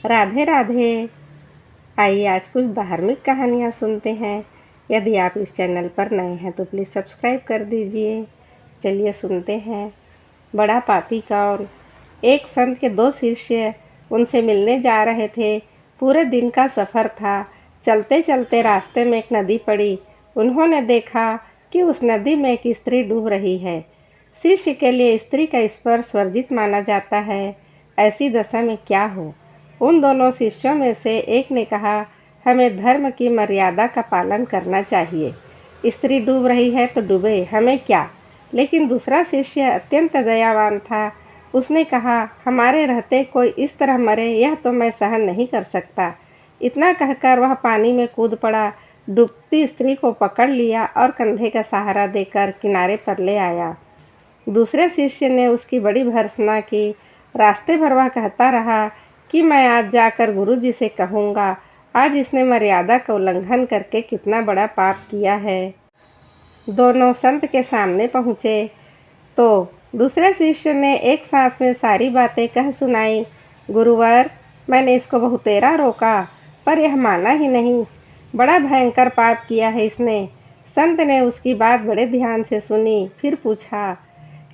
राधे राधे। आइए आज कुछ धार्मिक कहानियाँ सुनते हैं। यदि आप इस चैनल पर नए हैं तो प्लीज़ सब्सक्राइब कर दीजिए। चलिए सुनते हैं। बड़ा पापी कौन। एक संत के दो शिष्य उनसे मिलने जा रहे थे। पूरे दिन का सफ़र था। चलते चलते रास्ते में एक नदी पड़ी। उन्होंने देखा कि उस नदी में एक स्त्री डूब रही है। शिष्य के लिए स्त्री का स्पर्श वर्जित माना जाता है। ऐसी दशा में क्या हो। उन दोनों शिष्यों में से एक ने कहा, हमें धर्म की मर्यादा का पालन करना चाहिए। स्त्री डूब रही है तो डूबे, हमें क्या। लेकिन दूसरा शिष्य अत्यंत दयावान था। उसने कहा, हमारे रहते कोई इस तरह मरे यह तो मैं सहन नहीं कर सकता। इतना कहकर वह पानी में कूद पड़ा, डूबती स्त्री को पकड़ लिया और कंधे का सहारा देकर किनारे पर ले आया। दूसरे शिष्य ने उसकी बड़ी भर्त्सना की। रास्ते भर वह कहता रहा कि मैं आज जाकर गुरुजी से कहूँगा, आज इसने मर्यादा का उल्लंघन करके कितना बड़ा पाप किया है। दोनों संत के सामने पहुँचे तो दूसरे शिष्य ने एक सांस में सारी बातें कह सुनाई। गुरुवर, मैंने इसको बहुतेरा रोका पर यह माना ही नहीं। बड़ा भयंकर पाप किया है इसने। संत ने उसकी बात बड़े ध्यान से सुनी, फिर पूछा,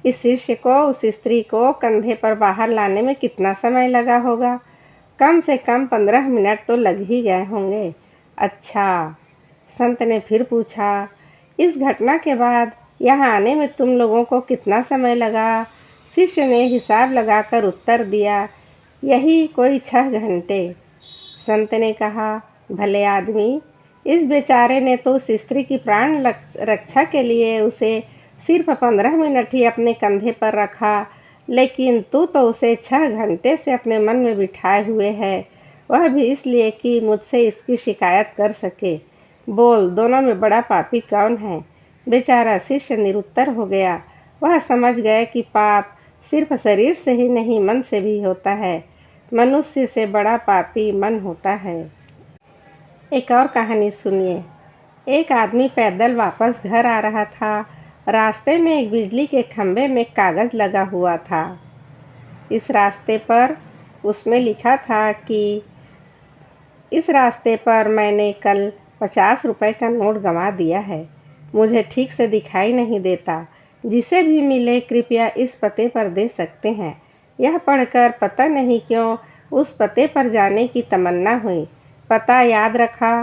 इस शिष्य को उस स्त्री को कंधे पर बाहर लाने में कितना समय लगा होगा। कम से कम 15 मिनट तो लग ही गए होंगे। अच्छा। संत ने फिर पूछा, इस घटना के बाद यहाँ आने में तुम लोगों को कितना समय लगा। शिष्य ने हिसाब लगाकर उत्तर दिया, यही कोई 6 घंटे। संत ने कहा, भले आदमी, इस बेचारे ने तो उस स्त्री की प्राण रक्षा के लिए उसे सिर्फ 15 मिनट ही अपने कंधे पर रखा, लेकिन तू तो उसे 6 घंटे से अपने मन में बिठाए हुए है, वह भी इसलिए कि मुझसे इसकी शिकायत कर सके। बोल, दोनों में बड़ा पापी कौन है। बेचारा शिष्य निरुत्तर हो गया। वह समझ गया कि पाप सिर्फ शरीर से ही नहीं, मन से भी होता है। मनुष्य से बड़ा पापी मन होता है। एक और कहानी सुनिए। एक आदमी पैदल वापस घर आ रहा था। रास्ते में एक बिजली के खंभे में कागज़ लगा हुआ था। इस रास्ते पर उसमें लिखा था कि इस रास्ते पर मैंने कल 50 रुपए का नोट गंवा दिया है। मुझे ठीक से दिखाई नहीं देता। जिसे भी मिले कृपया इस पते पर दे सकते हैं। यह पढ़कर पता नहीं क्यों उस पते पर जाने की तमन्ना हुई। पता याद रखा।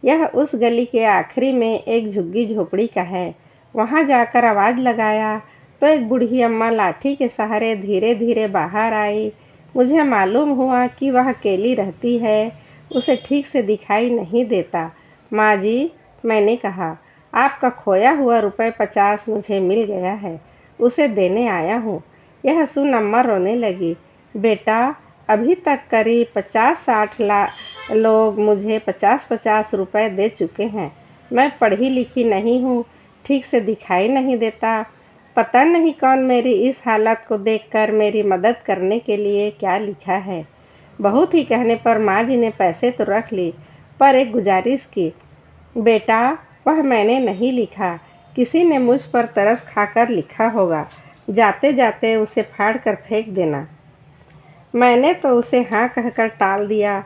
यह उस गली के आखिरी में एक झुग्गी झोपड़ी का है। वहाँ जाकर आवाज़ लगाया तो एक बूढ़ी अम्मा लाठी के सहारे धीरे धीरे बाहर आई। मुझे मालूम हुआ कि वह अकेली रहती है, उसे ठीक से दिखाई नहीं देता। माँ जी, मैंने कहा, आपका खोया हुआ रुपए 50 मुझे मिल गया है, उसे देने आया हूँ। यह सुन अम्मा रोने लगी। बेटा, अभी तक करीब 50-60 लोग मुझे 50-50 रुपए दे चुके हैं। मैं पढ़ी लिखी नहीं हूँ, ठीक से दिखाई नहीं देता। पता नहीं कौन मेरी इस हालत को देखकर मेरी मदद करने के लिए क्या लिखा है। बहुत ही कहने पर माँ जी ने पैसे तो रख ली, पर एक गुजारिश की। बेटा, वह मैंने नहीं लिखा, किसी ने मुझ पर तरस खाकर लिखा होगा। जाते जाते उसे फाड़ कर फेंक देना। मैंने तो उसे हाँ कहकर टाल दिया,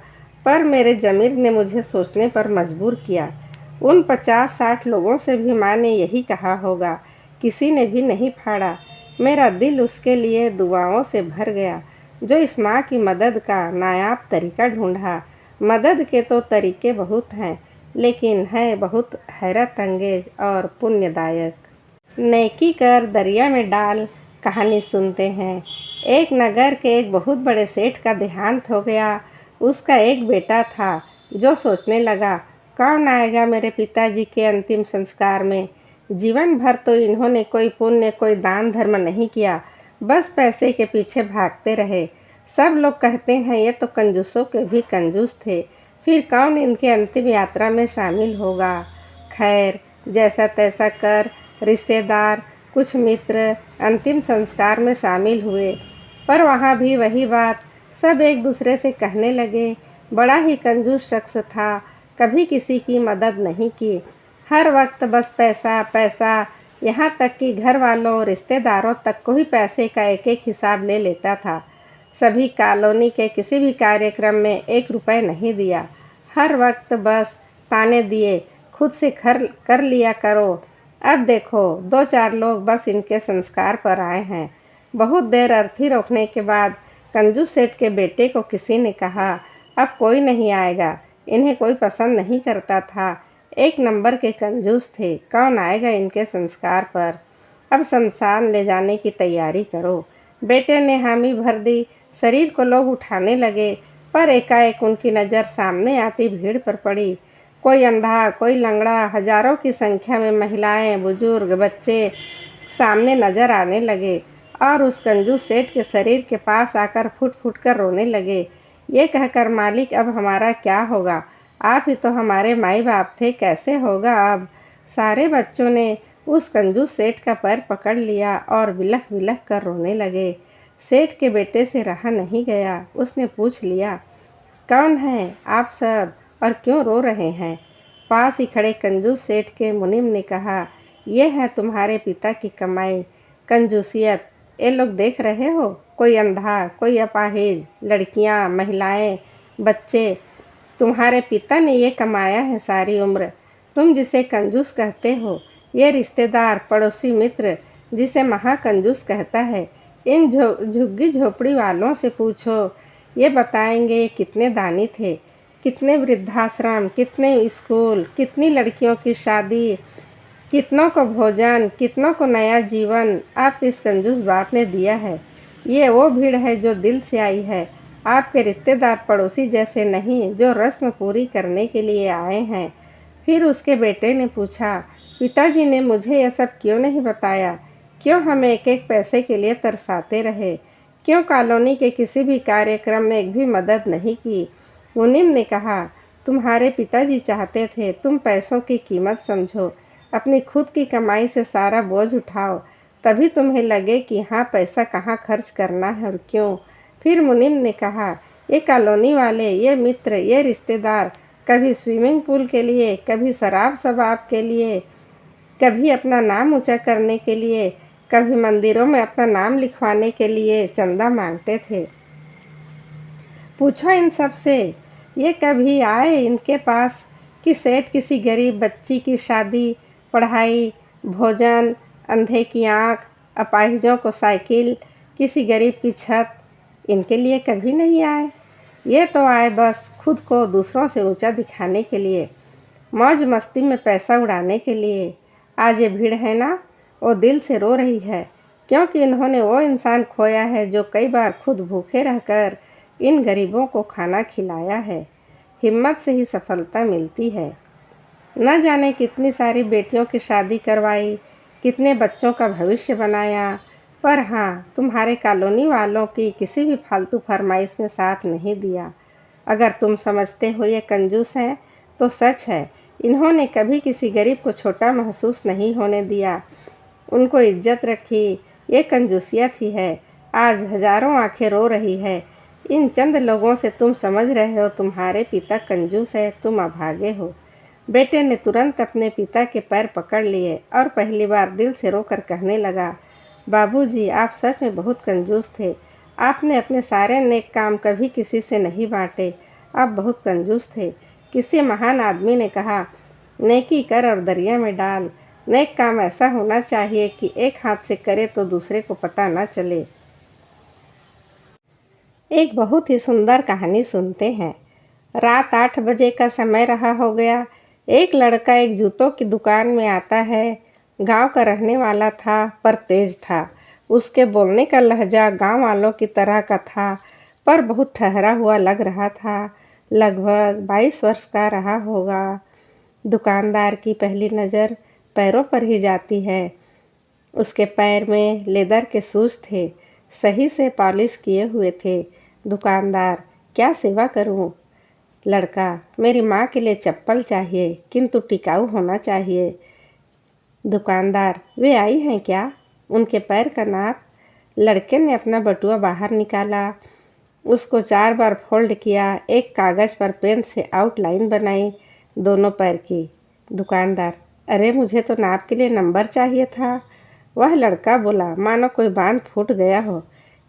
पर मेरे ज़मीर ने मुझे सोचने पर मजबूर किया। उन 50-60 लोगों से भी माँ ने यही कहा होगा, किसी ने भी नहीं फाड़ा। मेरा दिल उसके लिए दुआओं से भर गया, जो इस माँ की मदद का नायाब तरीका ढूंढा। मदद के तो तरीके बहुत हैं, लेकिन है बहुत हैरत अंगेज और पुण्यदायक। नेकी कर दरिया में डाल कहानी सुनते हैं। एक नगर के एक बहुत बड़े सेठ का देहांत हो गया। उसका एक बेटा था, जो सोचने लगा, कौन आएगा मेरे पिताजी के अंतिम संस्कार में। जीवन भर तो इन्होंने कोई पुण्य, कोई दान धर्म नहीं किया, बस पैसे के पीछे भागते रहे। सब लोग कहते हैं ये तो कंजूसों के भी कंजूस थे, फिर कौन इनके अंतिम यात्रा में शामिल होगा। खैर, जैसा तैसा कर रिश्तेदार, कुछ मित्र अंतिम संस्कार में शामिल हुए, पर वहाँ भी वही बात। सब एक दूसरे से कहने लगे, बड़ा ही कंजूस शख्स था, कभी किसी की मदद नहीं की, हर वक्त बस पैसा पैसा। यहाँ तक कि घर वालों, रिश्तेदारों तक को ही पैसे का एक एक हिसाब ले लेता था। सभी कॉलोनी के किसी भी कार्यक्रम में 1 रुपए नहीं दिया। हर वक्त बस ताने दिए, खुद से कर लिया करो। अब देखो 2-4 लोग बस इनके संस्कार पर आए हैं। बहुत देर अर्थी रोकने के बाद कंजूस सेठ के बेटे को किसी ने कहा, अब कोई नहीं आएगा, इन्हें कोई पसंद नहीं करता था। 1 नंबर के कंजूस थे, कौन आएगा इनके संस्कार पर। अब शमशान ले जाने की तैयारी करो। बेटे ने हामी भर दी। शरीर को लोग उठाने लगे, पर एकाएक उनकी नज़र सामने आती भीड़ पर पड़ी। कोई अंधा, कोई लंगड़ा, हजारों की संख्या में महिलाएं, बुजुर्ग, बच्चे सामने नजर आने लगे और उस कंजूस सेठ के शरीर के पास आकर फुट फुट कर रोने लगे। ये कहकर, मालिक अब हमारा क्या होगा, आप ही तो हमारे माई बाप थे, कैसे होगा अब। सारे बच्चों ने उस कंजूस सेठ का पैर पकड़ लिया और बिलख बिलख कर रोने लगे। सेठ के बेटे से रहा नहीं गया। उसने पूछ लिया, कौन है आप सब और क्यों रो रहे हैं। पास ही खड़े कंजूस सेठ के मुनीम ने कहा, ये है तुम्हारे पिता की कमाई, कंजूसियत। ये लोग देख रहे हो, कोई अंधा, कोई अपाहिज, लड़कियां, महिलाएं, बच्चे, तुम्हारे पिता ने ये कमाया है सारी उम्र। तुम जिसे कंजूस कहते हो, ये रिश्तेदार, पड़ोसी, मित्र जिसे महाकंजूस कहता है। इन झुग्गी झोपड़ी वालों से पूछो, ये बताएंगे ये कितने दानी थे, कितने वृद्धाश्रम, कितने स्कूल, कितनी लड़कियों की शादी, कितनों को भोजन, कितनों को नया जीवन आप इस कंजूस बाप ने दिया है। ये वो भीड़ है जो दिल से आई है, आपके रिश्तेदार पड़ोसी जैसे नहीं, जो रस्म पूरी करने के लिए आए हैं। फिर उसके बेटे ने पूछा, पिताजी ने मुझे यह सब क्यों नहीं बताया, क्यों हमें एक एक पैसे के लिए तरसाते रहे, क्यों कॉलोनी के किसी भी कार्यक्रम में एक भी मदद नहीं की। मुनीम ने कहा, तुम्हारे पिताजी चाहते थे तुम पैसों की कीमत समझो, अपनी खुद की कमाई से सारा बोझ उठाओ, तभी तुम्हें लगे कि हाँ पैसा कहाँ खर्च करना है और क्यों। फिर मुनीम ने कहा, ये कॉलोनी वाले, ये मित्र, ये रिश्तेदार कभी स्विमिंग पूल के लिए, कभी शराब शबाब के लिए, कभी अपना नाम ऊंचा करने के लिए, कभी मंदिरों में अपना नाम लिखवाने के लिए चंदा मांगते थे। पूछो इन सब से, ये कभी आए इनके पास कि सेठ किसी गरीब बच्ची की शादी, पढ़ाई, भोजन, अंधे की आँख, अपाहिजों को साइकिल, किसी गरीब की छत, इनके लिए कभी नहीं आए। ये तो आए बस खुद को दूसरों से ऊंचा दिखाने के लिए, मौज मस्ती में पैसा उड़ाने के लिए। आज ये भीड़ है ना, वो दिल से रो रही है, क्योंकि इन्होंने वो इंसान खोया है जो कई बार खुद भूखे रहकर इन गरीबों को खाना खिलाया है। हिम्मत से ही सफलता मिलती है। न जाने कितनी सारी बेटियों की शादी करवाई, कितने बच्चों का भविष्य बनाया, पर हाँ, तुम्हारे कॉलोनी वालों की किसी भी फालतू फरमाइश में साथ नहीं दिया। अगर तुम समझते हो ये कंजूस हैं, तो सच है, इन्होंने कभी किसी गरीब को छोटा महसूस नहीं होने दिया, उनको इज्जत रखी। ये कंजूसियत ही है। आज हजारों आंखें रो रही है। इन चंद लोगों से तुम समझ रहे हो तुम्हारे पिता कंजूस है, तुम अभागे हो। बेटे ने तुरंत अपने पिता के पैर पकड़ लिए और पहली बार दिल से रोकर कहने लगा, बाबूजी, आप सच में बहुत कंजूस थे। आपने अपने सारे नेक काम कभी किसी से नहीं बांटे। आप बहुत कंजूस थे। किसी महान आदमी ने कहा, नेकी कर और दरिया में डाल। नेक काम ऐसा होना चाहिए कि एक हाथ से करे तो दूसरे को पता न चले। एक बहुत ही सुंदर कहानी सुनते हैं। रात 8 बजे का समय रहा हो गया। एक लड़का एक जूतों की दुकान में आता है। गांव का रहने वाला था, पर तेज था। उसके बोलने का लहजा गांव वालों की तरह का था, पर बहुत ठहरा हुआ लग रहा था। लगभग 22 वर्ष का रहा होगा। दुकानदार की पहली नज़र पैरों पर ही जाती है। उसके पैर में लेदर के शूज थे, सही से पॉलिश किए हुए थे। दुकानदार, क्या सेवा करूं? लड़का, मेरी माँ के लिए चप्पल चाहिए, किंतु टिकाऊ होना चाहिए। दुकानदार, वे आई हैं क्या? उनके पैर का नाप? लड़के ने अपना बटुआ बाहर निकाला, उसको 4 बार फोल्ड किया, एक कागज़ पर पेन से आउटलाइन बनाई दोनों पैर की। दुकानदार, अरे मुझे तो नाप के लिए नंबर चाहिए था। वह लड़का बोला, मानो कोई बांध फूट गया हो।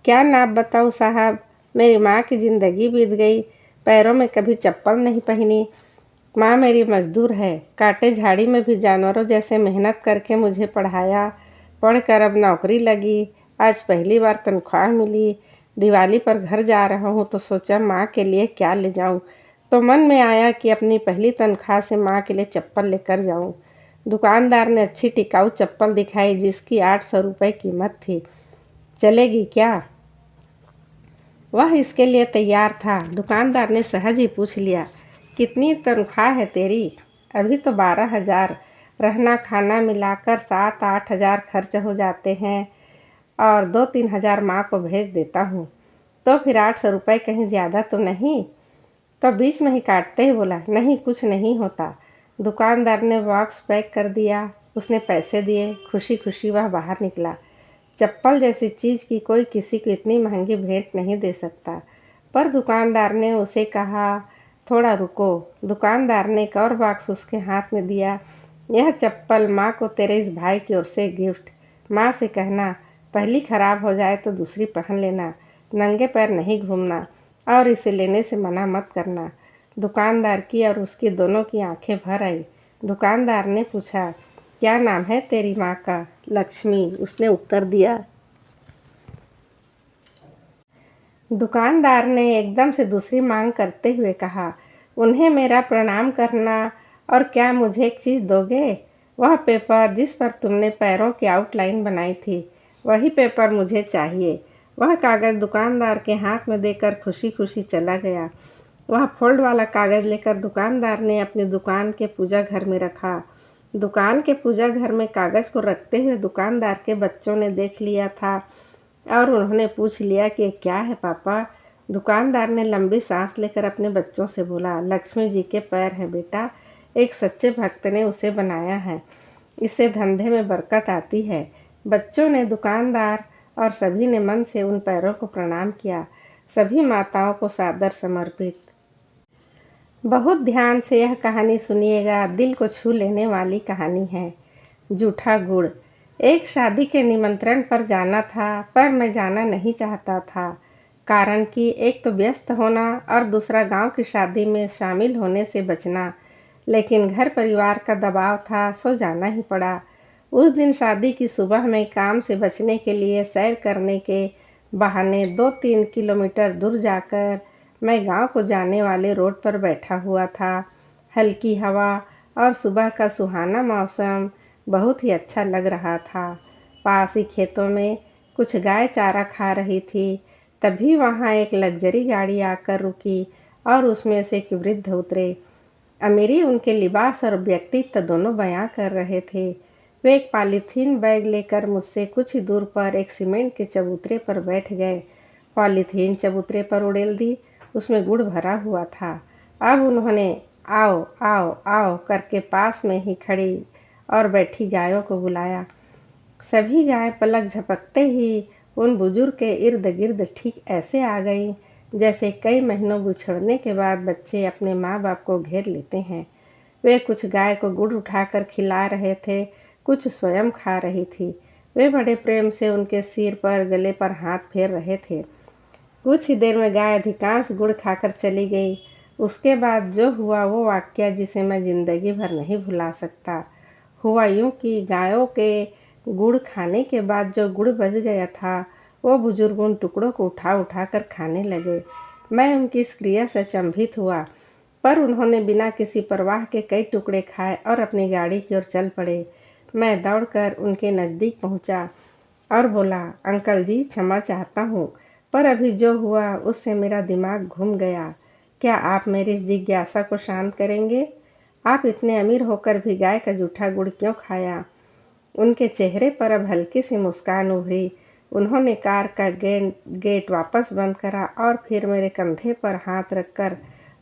क्या नाप बताऊं साहब? मेरी माँ की ज़िंदगी बीत गई, पैरों में कभी चप्पल नहीं पहनी। माँ मेरी मजदूर है, काटे झाड़ी में भी जानवरों जैसे मेहनत करके मुझे पढ़ाया। पढ़कर अब नौकरी लगी, आज पहली बार तनख्वाह मिली। दिवाली पर घर जा रहा हूँ तो सोचा माँ के लिए क्या ले जाऊँ। तो मन में आया कि अपनी पहली तनख्वाह से माँ के लिए चप्पल लेकर जाऊँ। दुकानदार ने अच्छी टिकाऊ चप्पल दिखाई जिसकी 800 रुपये कीमत थी। चलेगी क्या? वह इसके लिए तैयार था। दुकानदार ने सहज ही पूछ लिया, कितनी तनख्वाह है तेरी? अभी तो 12,000, रहना खाना मिलाकर 7-8 हज़ार खर्च हो जाते हैं और 2-3 हज़ार माँ को भेज देता हूँ। तो फिर 800 रुपये कहीं ज़्यादा तो नहीं? तो बीच में ही काटते ही बोला, नहीं कुछ नहीं होता। दुकानदार ने बॉक्स पैक कर दिया। उसने पैसे दिए। खुशी खुशी वह बाहर निकला। चप्पल जैसी चीज़ की कोई किसी को इतनी महंगी भेंट नहीं दे सकता। पर दुकानदार ने उसे कहा, थोड़ा रुको। दुकानदार ने एक और बॉक्स उसके हाथ में दिया। यह चप्पल माँ को तेरे इस भाई की ओर से गिफ्ट। माँ से कहना, पहली खराब हो जाए तो दूसरी पहन लेना, नंगे पैर नहीं घूमना और इसे लेने से मना मत करना। दुकानदार की और उसकी दोनों की आंखें भर आई। दुकानदार ने पूछा, क्या नाम है तेरी माँ का? लक्ष्मी, उसने उत्तर दिया। दुकानदार ने एकदम से दूसरी मांग करते हुए कहा, उन्हें मेरा प्रणाम करना और क्या मुझे एक चीज़ दोगे? वह पेपर जिस पर तुमने पैरों की आउटलाइन बनाई थी, वही पेपर मुझे चाहिए। वह कागज़ दुकानदार के हाथ में देकर खुशी खुशी चला गया। वह फोल्ड वाला कागज़ लेकर दुकानदार ने अपनी दुकान के पूजा घर में रखा। दुकान के पूजा घर में कागज़ को रखते हुए दुकानदार के बच्चों ने देख लिया था और उन्होंने पूछ लिया कि क्या है पापा? दुकानदार ने लंबी सांस लेकर अपने बच्चों से बोला, लक्ष्मी जी के पैर हैं बेटा, एक सच्चे भक्त ने उसे बनाया है, इससे धंधे में बरकत आती है। बच्चों ने, दुकानदार और सभी ने मन से उन पैरों को प्रणाम किया। सभी माताओं को सादर समर्पित। बहुत ध्यान से यह कहानी सुनिएगा, दिल को छू लेने वाली कहानी है। जूठा गुड़। एक शादी के निमंत्रण पर जाना था, पर मैं जाना नहीं चाहता था। कारण कि एक तो व्यस्त होना और दूसरा गांव की शादी में शामिल होने से बचना। लेकिन घर परिवार का दबाव था, सो जाना ही पड़ा। उस दिन शादी की सुबह में काम से बचने के लिए सैर करने के बहाने 2-3 किलोमीटर दूर जाकर मैं गांव को जाने वाले रोड पर बैठा हुआ था। हल्की हवा और सुबह का सुहाना मौसम बहुत ही अच्छा लग रहा था। पास ही खेतों में कुछ गाय चारा खा रही थी। तभी वहाँ एक लग्जरी गाड़ी आकर रुकी और उसमें से एक वृद्ध उतरे। अमीरी उनके लिबास और व्यक्तित्व दोनों बयां कर रहे थे। वे एक पॉलीथीन बैग लेकर मुझसे कुछ ही दूर पर एक सीमेंट के चबूतरे पर बैठ गए। पॉलीथीन चबूतरे पर उड़ेल दी, उसमें गुड़ भरा हुआ था। अब उन्होंने आओ आओ आओ करके पास में ही खड़ी और बैठी गायों को बुलाया। सभी गायें पलक झपकते ही उन बुजुर्ग के इर्द गिर्द ठीक ऐसे आ गईं जैसे कई महीनों बिछड़ने के बाद बच्चे अपने माँ बाप को घेर लेते हैं। वे कुछ गाय को गुड़ उठाकर खिला रहे थे, कुछ स्वयं खा रही थी। वे बड़े प्रेम से उनके सिर पर, गले पर हाथ फेर रहे थे। कुछ ही देर में गाय अधिकांश गुड़ खाकर चली गई। उसके बाद जो हुआ वो वाक़या जिसे मैं ज़िंदगी भर नहीं भुला सकता। हुआ यूँ कि गायों के गुड़ खाने के बाद जो गुड़ बच गया था, वो बुजुर्ग उन टुकड़ों को उठा उठा कर खाने लगे। मैं उनकी इस क्रिया से अचंभित हुआ, पर उन्होंने बिना किसी परवाह के कई टुकड़े खाए और अपनी गाड़ी की ओर चल पड़े। मैं दौड़कर उनके नज़दीक पहुंचा और बोला, अंकल जी क्षमा चाहता हूँ, पर अभी जो हुआ उससे मेरा दिमाग घूम गया। क्या आप मेरी इस जिज्ञासा को शांत करेंगे? आप इतने अमीर होकर भी गाय का जूठा गुड़ क्यों खाया? उनके चेहरे पर अब हल्की सी मुस्कान उभरी। उन्होंने कार का गेट वापस बंद करा और फिर मेरे कंधे पर हाथ रखकर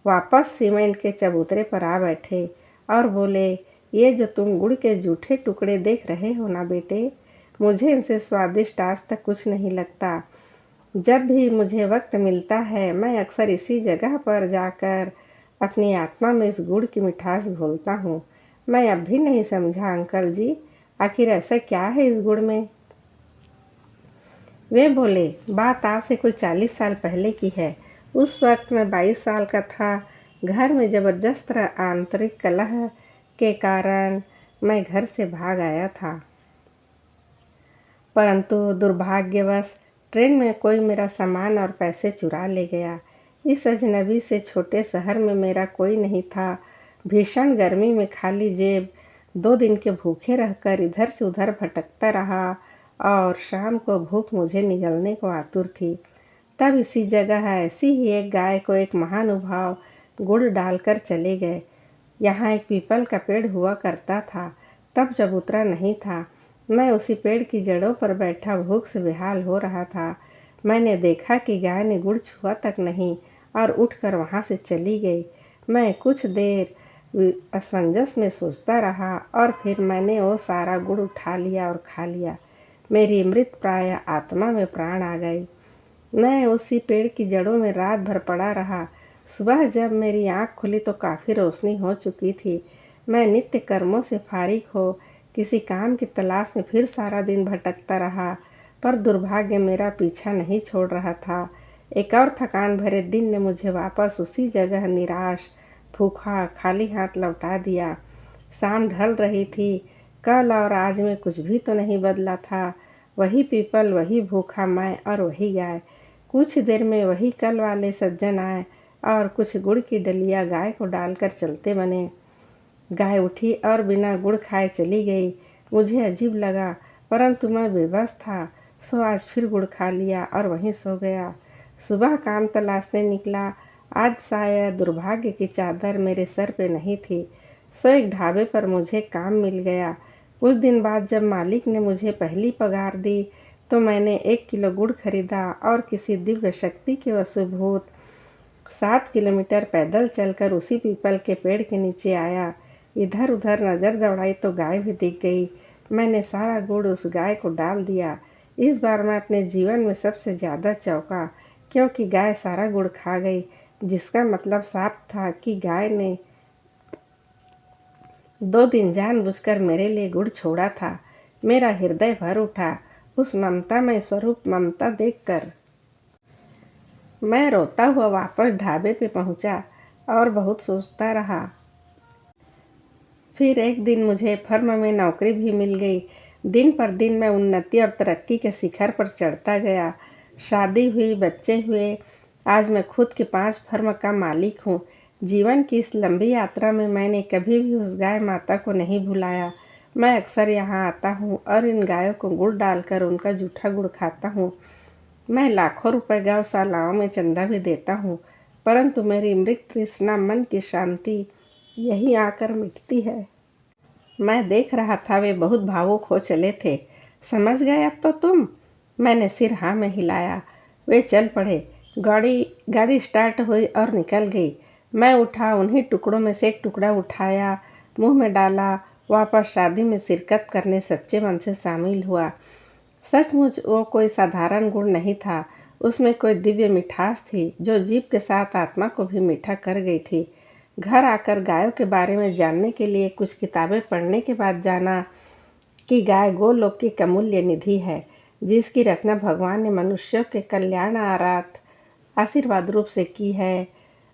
वापस सीमेंट के चबूतरे पर आ बैठे और बोले, ये जो तुम गुड़ के जूठे टुकड़े देख रहे हो ना बेटे, मुझे इनसे स्वादिष्ट आज तक कुछ नहीं लगता। जब भी मुझे वक्त मिलता है मैं अक्सर इसी जगह पर जाकर अपनी आत्मा में इस गुड़ की मिठास घोलता हूँ। मैं अब भी नहीं समझा अंकल जी, आखिर ऐसा क्या है इस गुड़ में? वे बोले, बात आज से कोई 40 साल पहले की है। उस वक्त मैं 22 साल का था। घर में जबरदस्त आंतरिक कलह के कारण मैं घर से भाग आया था, परंतु दुर्भाग्यवश ट्रेन में कोई मेरा सामान और पैसे चुरा ले गया। इस अजनबी से छोटे शहर में मेरा कोई नहीं था। भीषण गर्मी में खाली जेब 2 दिन के भूखे रहकर इधर से उधर भटकता रहा और शाम को भूख मुझे निगलने को आतुर थी। तब इसी जगह ऐसी ही एक गाय को एक महानुभाव गुड़ डालकर चले गए। यहाँ एक पीपल का पेड़ हुआ करता था। तब जब उतरा नहीं था, मैं उसी पेड़ की जड़ों पर बैठा भूख से बेहाल हो रहा था। मैंने देखा कि गाय ने गुड़ छुआ तक नहीं और उठकर वहाँ से चली गई। मैं कुछ देर असमंजस में सोचता रहा और फिर मैंने वो सारा गुड़ उठा लिया और खा लिया। मेरी मृत प्राय आत्मा में प्राण आ गई। मैं उसी पेड़ की जड़ों में रात भर पड़ा रहा। सुबह जब मेरी आँख खुली तो काफ़ी रोशनी हो चुकी थी। मैं नित्य कर्मों से फारिग हो किसी काम की तलाश में फिर सारा दिन भटकता रहा, पर दुर्भाग्य मेरा पीछा नहीं छोड़ रहा था। एक और थकान भरे दिन ने मुझे वापस उसी जगह निराश, भूखा, खाली हाथ लौटा दिया। शाम ढल रही थी। कल और आज में कुछ भी तो नहीं बदला था। वही पीपल, वही भूखा मैं और वही गाय। कुछ देर में वही कल वाले सज्जन आए और कुछ गुड़ की डलिया गाय को डालकर चलते बने। गाय उठी और बिना गुड़ खाए चली गई। मुझे अजीब लगा, परंतु मैं बेबस था, सो आज फिर गुड़ खा लिया और वहीं सो गया। सुबह काम तलाशने निकला। आज शायद दुर्भाग्य की चादर मेरे सर पे नहीं थी, सो एक ढाबे पर मुझे काम मिल गया। कुछ दिन बाद जब मालिक ने मुझे पहली पगार दी तो मैंने 1 किलो गुड़ खरीदा और किसी दिव्य शक्ति के वशीभूत 7 किलोमीटर पैदल चलकर उसी पीपल के पेड़ के नीचे आया। इधर उधर नज़र दौड़ाई तो गाय भी दिख गई। मैंने सारा गुड़ उस गाय को डाल दिया। इस बार मैं अपने जीवन में सबसे ज़्यादा चौंका, क्योंकि गाय सारा गुड़ खा गई, जिसका मतलब साफ था कि गाय ने 2 दिन जानबूझकर मेरे लिए गुड़ छोड़ा था। मेरा हृदय भर उठा उस ममतामय स्वरूप ममता देखकर। मैं रोता हुआ वापस ढाबे पे पहुंचा और बहुत सोचता रहा। फिर एक दिन मुझे फर्म में नौकरी भी मिल गई। दिन पर दिन मैं उन्नति और तरक्की के शिखर पर चढ़ता गया। शादी हुई, बच्चे हुए। आज मैं खुद के 5 फर्म का मालिक हूँ। जीवन की इस लंबी यात्रा में मैंने कभी भी उस गाय माता को नहीं भुलाया। मैं अक्सर यहाँ आता हूँ और इन गायों को गुड़ डालकर उनका जूठा गुड़ खाता हूँ। मैं लाखों रुपए गौशालाओं में चंदा भी देता हूँ, परंतु मेरी मृत तृष्णा, मन की शांति यहीं आकर मिटती है। मैं देख रहा था वे बहुत भावुक हो चले थे। समझ गए अब तो तुम? मैंने सिर हाँ में हिलाया। वे चल पड़े। गाड़ी स्टार्ट हुई और निकल गई। मैं उठा, उन्हीं टुकड़ों में से एक टुकड़ा उठाया, मुंह में डाला, वापस शादी में शिरकत करने सच्चे मन से शामिल हुआ। सचमुच वो कोई साधारण गुण नहीं था। उसमें कोई दिव्य मिठास थी जो जीभ के साथ आत्मा को भी मीठा कर गई थी। घर आकर गायों के बारे में जानने के लिए कुछ किताबें पढ़ने के बाद जाना कि गाय गोलोक की अमूल्य निधि है, जिसकी रचना भगवान ने मनुष्यों के कल्याणार्थ आशीर्वाद रूप से की है।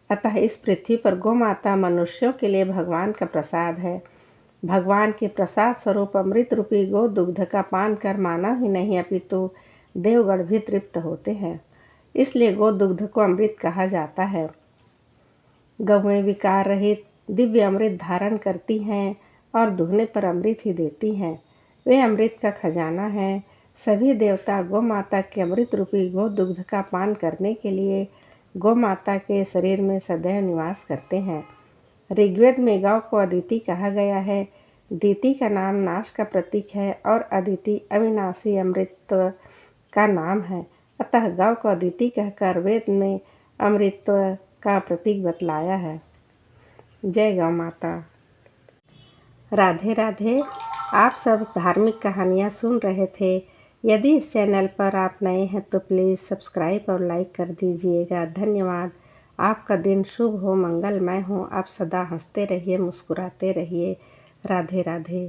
अतः इस पृथ्वी पर गौ माता मनुष्यों के लिए भगवान का प्रसाद है। भगवान के प्रसाद स्वरूप अमृत रूपी गो दुग्ध का पान कर मानव ही नहीं अपितु देवगण भी तृप्त होते हैं। इसलिए गो दुग्ध को अमृत कहा जाता है। गौएं विकार रहित दिव्य अमृत धारण करती हैं और दुहने पर अमृत ही देती हैं। वे अमृत का खजाना है। सभी देवता गौ माता के अमृत रूपी गो दुग्ध का पान करने के लिए गौ माता के शरीर में सदैव निवास करते हैं। ऋग्वेद में गौ को अदिति कहा गया है। दिति का नाम नाश का प्रतीक है और अदिति अविनाशी अमृतत्व का नाम है। अतः गौ को अदिति कहकर वेद में अमृतत्व का प्रतीक बतलाया है। जय गौ माता। राधे राधे। आप सब धार्मिक कहानियाँ सुन रहे थे। यदि इस चैनल पर आप नए हैं तो प्लीज़ सब्सक्राइब और लाइक कर दीजिएगा। धन्यवाद। आपका दिन शुभ हो, मंगलमय हो। आप सदा हंसते रहिए, मुस्कुराते रहिए। राधे राधे।